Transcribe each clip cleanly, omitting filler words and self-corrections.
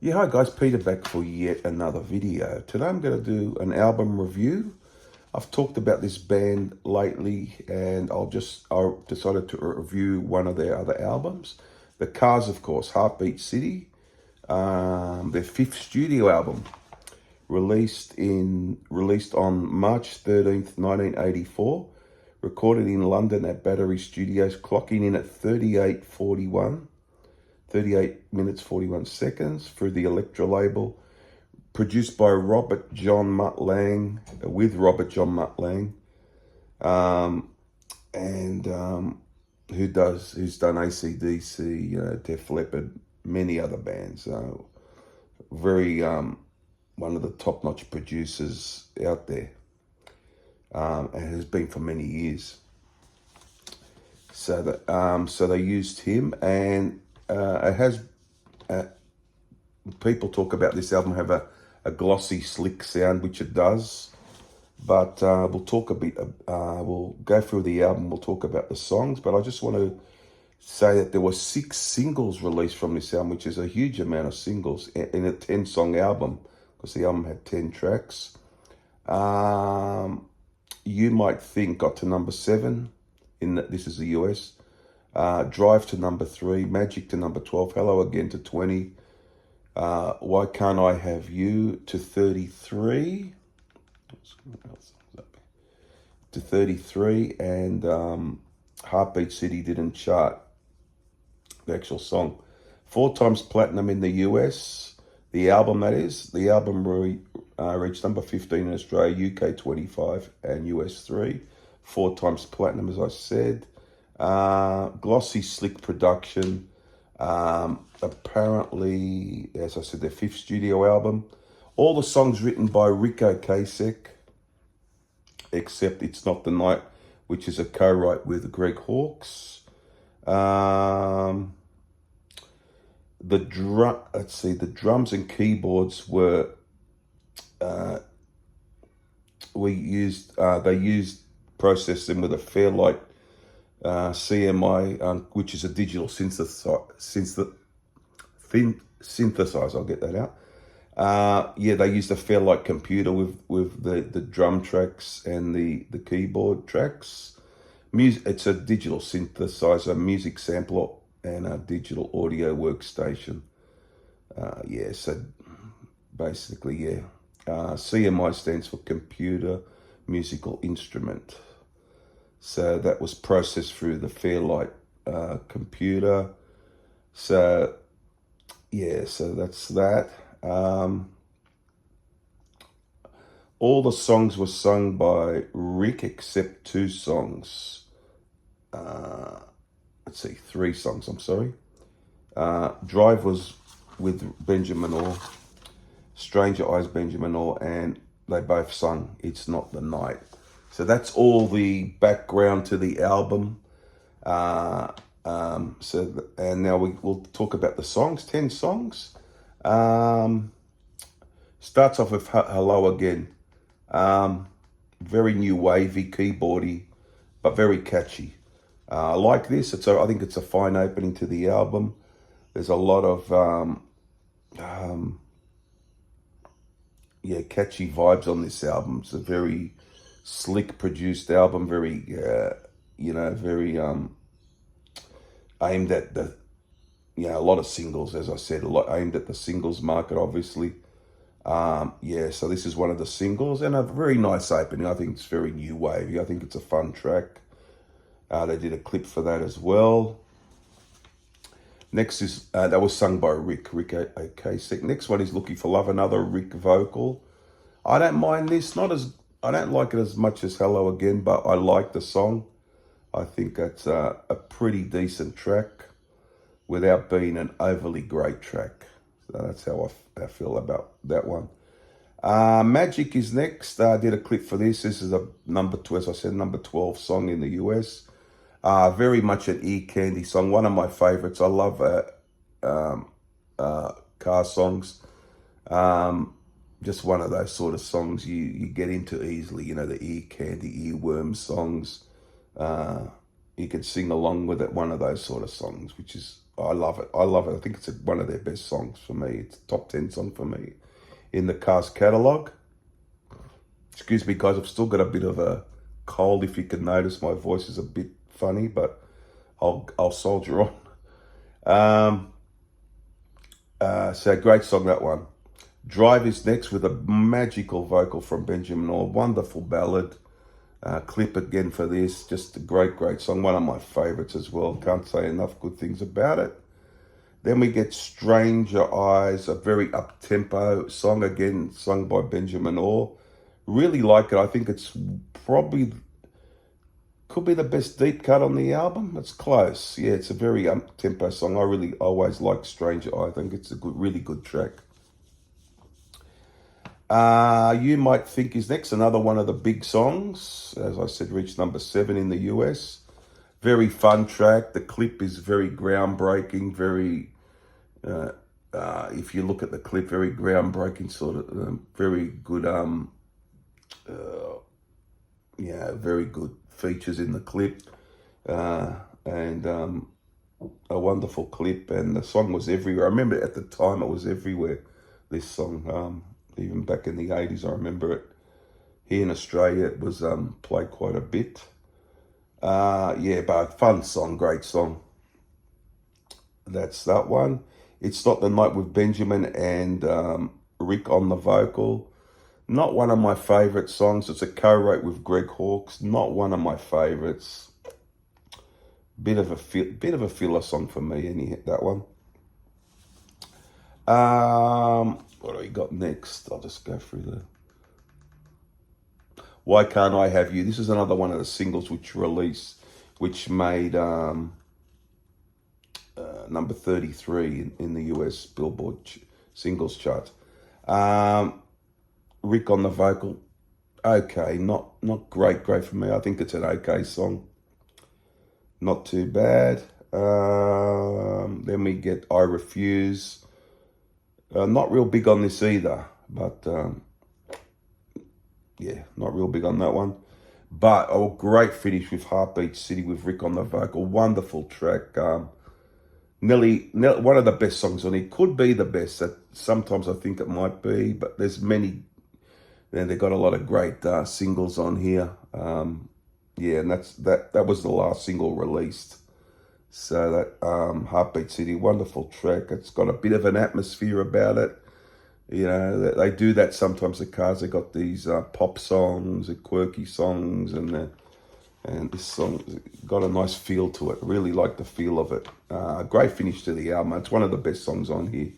Yeah, hi guys, Peter back for yet another video. Today I'm going to do an album review. I've talked about this band lately and I decided to review one of their other albums. The Cars, of course, Heartbeat City, their fifth studio album, released on March 13th, 1984, recorded in London at Battery Studios, clocking in at 38 minutes 41 seconds through the Elektra label, produced by Robert John Mutt Lange, who's done AC/DC, Def Leppard, many other bands. Very one of the top-notch producers out there, and has been for many years. So they used him, and it has. People talk about this album have a glossy, slick sound, which it does. But we'll talk a bit. We'll go through the album. We'll talk about the songs. But I just want to say that there were 6 singles released from this album, which is a huge amount of singles in a 10-song album, because the album had 10 tracks. You Might Think got to number 7. This is the US. Drive to number 3. Magic to number 12. Hello Again to 20. Why Can't I Have You to 33. To 33, and Heartbeat City didn't chart, the actual song. 4 times platinum in the US, the album that is. The album reached number 15 in Australia, UK 25, and US 3. 4 times platinum, as I said. Glossy, slick production. Apparently, as I said, their 5th studio album. All the songs written by Ric Ocasek, except It's Not the Night, which is a co-write with Greg Hawkes. The drums and keyboards were processed them with a Fairlight CMI, which is a digital synthesizer. I'll get that out. They used a Fairlight computer with the drum tracks and the keyboard tracks. It's a digital synthesizer, music sampler, and a digital audio workstation. So basically, CMI stands for Computer Musical Instrument. So that was processed through the Fairlight computer. So that's that. All the songs were sung by Rick except 2 songs. 3 songs, I'm sorry. Drive was with Benjamin Orr, Stranger Eyes, Benjamin Orr, and they both sung It's Not the Night. So that's all the background to the album. And now we'll talk about the songs, 10 songs. Starts off with Hello Again. Very new wavy, keyboardy, but very catchy. I like this. I think it's a fine opening to the album. There's a lot of catchy vibes on this album. It's a very slick produced album, very very aimed at a lot of singles, as I said, a lot aimed at the singles market, obviously. So this is one of the singles, and a very nice opening. I think it's very new wavy. I think it's a fun track. They did a clip for that as well. Next is, that was sung by Rick Ocasek. Next one is Looking for Love, another Rick vocal. I don't mind this, I don't like it as much as Hello Again, but I like the song. I think that's a pretty decent track without being an overly great track. So that's how I feel about that one. Magic is next. I did a clip for this. This is a number 12 song in the US. Very much an ear candy song. One of my favorites. I love car songs. Just one of those sort of songs you get into easily. The ear candy, earworm songs. You can sing along with it. One of those sort of songs, which is I love it. I love it. I think it's one of their best songs for me. It's a top 10 song for me in the Cars catalogue. Excuse me, guys. I've still got a bit of a cold. If you can notice, my voice is a bit funny, but I'll soldier on. So great song, that one. Drive is next with a magical vocal from Benjamin Orr. Wonderful ballad. Clip again for this. Just a great, great song. One of my favorites as well. Can't say enough good things about it. Then we get Stranger Eyes, a very up-tempo song, again, sung by Benjamin Orr. Really like it. I think it's probably, could be the best deep cut on the album. It's close. Yeah, it's a very up-tempo song. I really always like Stranger Eyes. I think it's a good, really good track. You Might Think is next, another one of the big songs. As I said, reached number 7 in the US. Very fun track. The clip is very groundbreaking, very, if you look at the clip, very groundbreaking, sort of, very good, yeah, very good features in the clip, and a wonderful clip, and the song was everywhere. I remember at the time it was everywhere, this song, even back in the 80s, I remember it. Here in Australia, it was played quite a bit. Yeah, but fun song, great song. That's that one. It's Not the Night with Benjamin and Rick on the vocal. Not one of my favourite songs. It's a co-write with Greg Hawkes. Not one of my favourites. Bit of a filler song for me. That one. What do we got next? I'll just go through the. Why Can't I Have You? This is another one of the singles which made number 33 in the US Billboard singles chart. Rick on the vocal, okay, not great for me. I think it's an okay song, not too bad. Then we get I Refuse. Not real big on this either, but yeah, not real big on that one. But a great finish with Heartbeat City with Rick on the vocal. Wonderful track. Nearly one of the best songs on it. Could be the best. Sometimes I think it might be, but there's many. And they've got a lot of great singles on here. Yeah, and that was the last single released. So that Heartbeat City, wonderful track. It's got a bit of an atmosphere about it. You know, they do that sometimes. The Cars, they got these pop songs, quirky songs, and this song got a nice feel to it. Really like the feel of it. Great finish to the album. It's one of the best songs on here.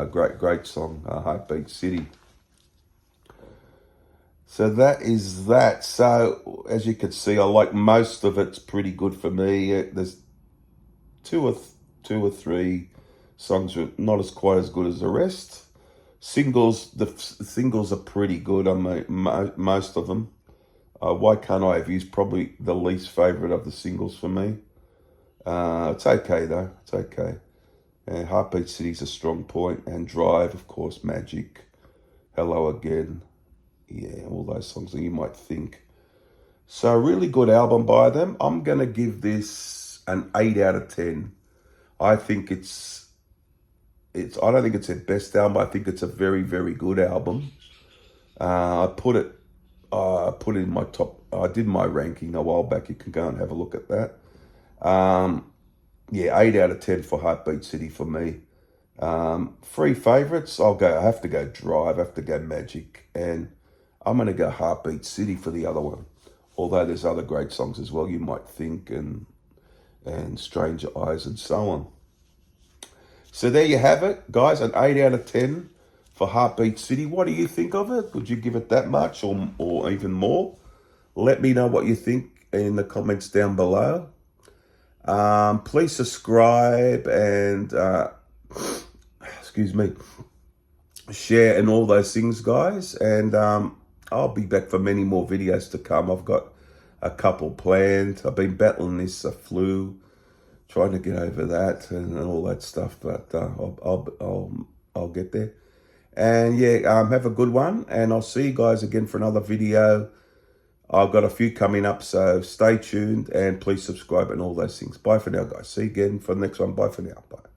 Great song, Heartbeat City. So that is that. So as you can see, I like most of it's pretty good for me. There's two or three songs are not as quite as good as the rest. Singles, the singles are pretty good on most of them. Why Can't I Have You is probably the least favorite of the singles for me. It's okay though. It's okay. Heartbeat City's a strong point, and Drive, of course, Magic, Hello Again. Yeah, all those songs that you might think. So a really good album by them. I'm going to give this an 8 out of 10. I think I don't think it's their best album. I think it's a very, very good album. I put it in my top. I did my ranking a while back. You can go and have a look at that. Yeah, 8 out of 10 for Heartbeat City for me. 3 favourites. I have to go Drive. I have to go Magic, and I'm going to go Heartbeat City for the other one. Although there's other great songs as well, you might think, and Stranger Eyes and so on. So there you have it, guys, an 8 out of 10 for Heartbeat City. What do you think of it? Would you give it that much or even more? Let me know what you think in the comments down below. Please subscribe and, excuse me, share and all those things, guys. And I'll be back for many more videos to come. I've got a couple planned. I've been battling this flu, trying to get over that and all that stuff, but I'll get there. And yeah, have a good one, and I'll see you guys again for another video I've got a few coming up, so stay tuned and please subscribe and all those things. Bye for now, guys. See you again for the next one. Bye for now. Bye.